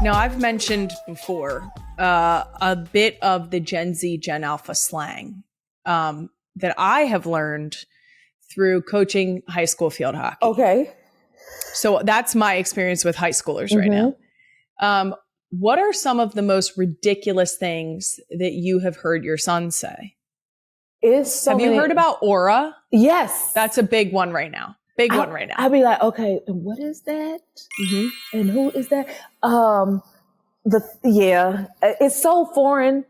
Now, I've mentioned before a bit of the Gen Z, Gen Alpha slang that I have learned through coaching high school field hockey. Okay. So that's my experience with high schoolers right now. What are some of the most ridiculous things that you have heard your son say? Have you heard about aura? Yes. That's a big one right now. I'd be like, okay, and what is that? And who is that? It's so foreign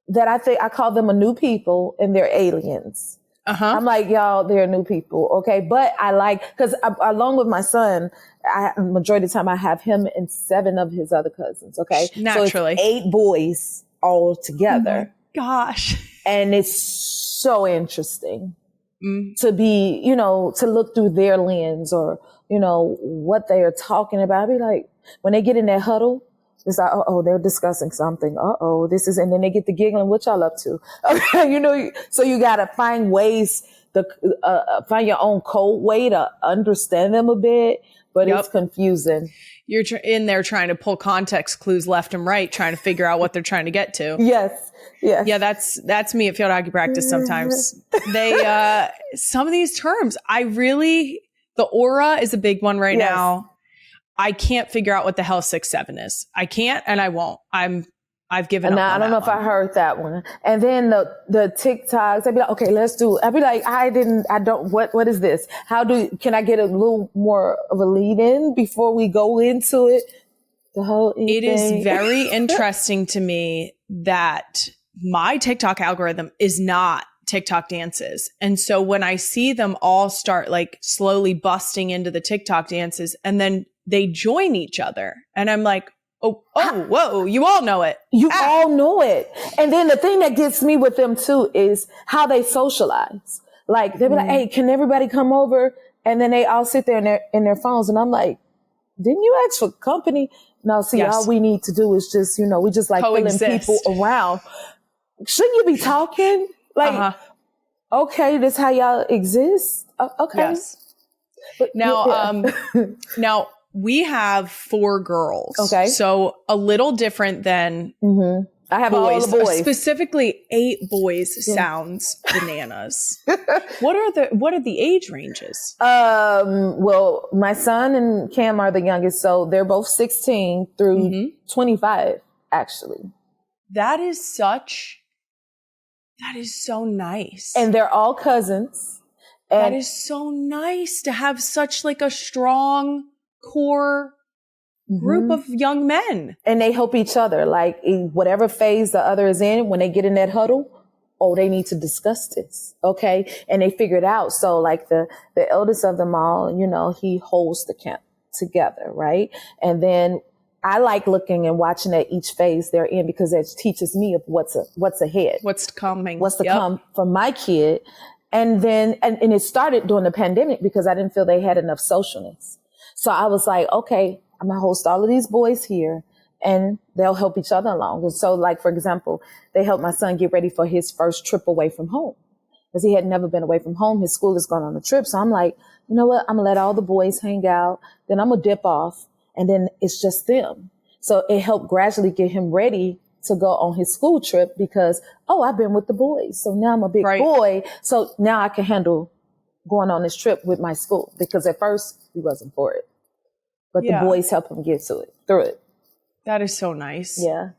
that I think I call them a new people and they're aliens. I'm like, y'all, they're new people. Okay. But I like, cause along with my son, majority of the time I have him and 7 of his other cousins. Okay. Naturally. So it's 8 boys all together. Oh my gosh. And it's so interesting to be, to look through their lens or, what they are talking about. I'd be like, when they get in that huddle, it's like, they're discussing something. This is, and then they get the giggling, what y'all up to? Okay, so you got to find ways to find your own code way to understand them a bit, but it's confusing. You're in there trying to pull context clues left and right, trying to figure out what they're trying to get to. Yes. Yeah, that's me at field hockey practice sometimes. They, some of these terms, the aura is a big one right now. I can't figure out what the hell 6'7" is. I can't, and I won't. I've given up. I don't know if I heard that one. And then the TikToks, they'd be like, okay, let's do it. I'd be like, what is this? Can I get a little more of a lead in before we go into it? It is very interesting to me that my TikTok algorithm is not TikTok dances. And so when I see them all start like slowly busting into the TikTok dances and then they join each other and I'm like, whoa, you all know it. You all know it. And then the thing that gets me with them too is how they socialize. Like they'll be like, hey, can everybody come over? And then they all sit there in their phones. And I'm like, didn't you ask for company? No, see, all we need to do is just, we just like pulling people around. Shouldn't you be talking? Like, okay, this how y'all exist? Okay. Yes. But, now we have 4 girls. Okay. So a little different than I have boys. All the boys. Specifically 8 boys sounds bananas. What are the age ranges? Well, my son and Cam are the youngest, so they're both 16 through 25, actually. That is so nice. And they're all cousins. And that is so nice to have such like a strong core group of young men. And they help each other. Like in whatever phase the other is in, when they get in that huddle, they need to discuss this. Okay. And they figure it out. So like the eldest of them all, he holds the camp together. Right. And then I like looking and watching at each phase they're in because it teaches me of what's ahead. What's coming. What's to come from my kid. And then, and it started during the pandemic because I didn't feel they had enough socialness. So I was like, okay, I'm going to host all of these boys here and they'll help each other along. And so like, for example, they helped my son get ready for his first trip away from home because he had never been away from home. His school is going on a trip. So I'm like, you know what? I'm going to let all the boys hang out. Then I'm going to dip off and then it's just them. So it helped gradually get him ready to go on his school trip because, I've been with the boys. So now I'm a big boy. So now I can handle going on this trip with my school because at first he wasn't for it, but the boys help him get through it. That is so nice. Yeah.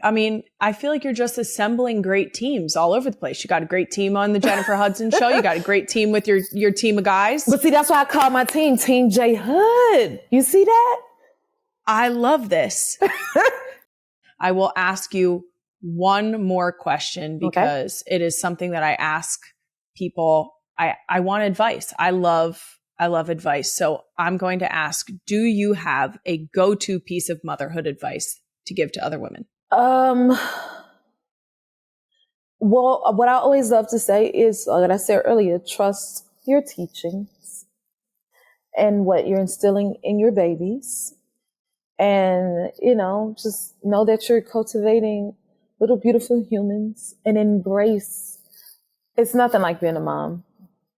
I feel like you're just assembling great teams all over the place. You got a great team on the Jennifer Hudson show. You got a great team with your team of guys. But see, that's why I call my team Team J Hood. You see that? I love this. I will ask you one more question because it is something that I ask people. I want advice. I love advice. So I'm going to ask, do you have a go-to piece of motherhood advice to give to other women? Well, what I always love to say is, like I said earlier, trust your teachings and what you're instilling in your babies. And, just know that you're cultivating little beautiful humans and embrace. It's nothing like being a mom.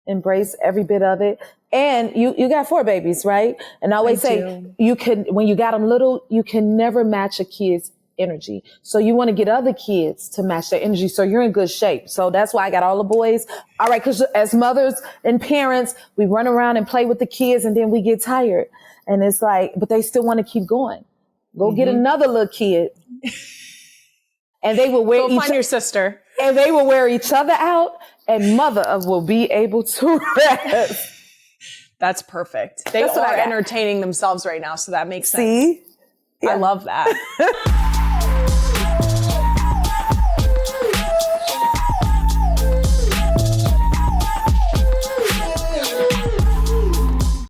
Embrace every bit of it. And you got 4 babies, right? And I always say you can, when you got them little, you can never match a kid's energy. So you want to get other kids to match their energy. So you're in good shape. So that's why I got all the boys. All right. Cause as mothers and parents, we run around and play with the kids and then we get tired. And it's like, but they still want to keep going. Go get another little kid. And they will wear find your sister. And they will wear each other out and mother will be able to rest. That's perfect. They are entertaining themselves right now. So that makes sense. See? Yeah. I love that.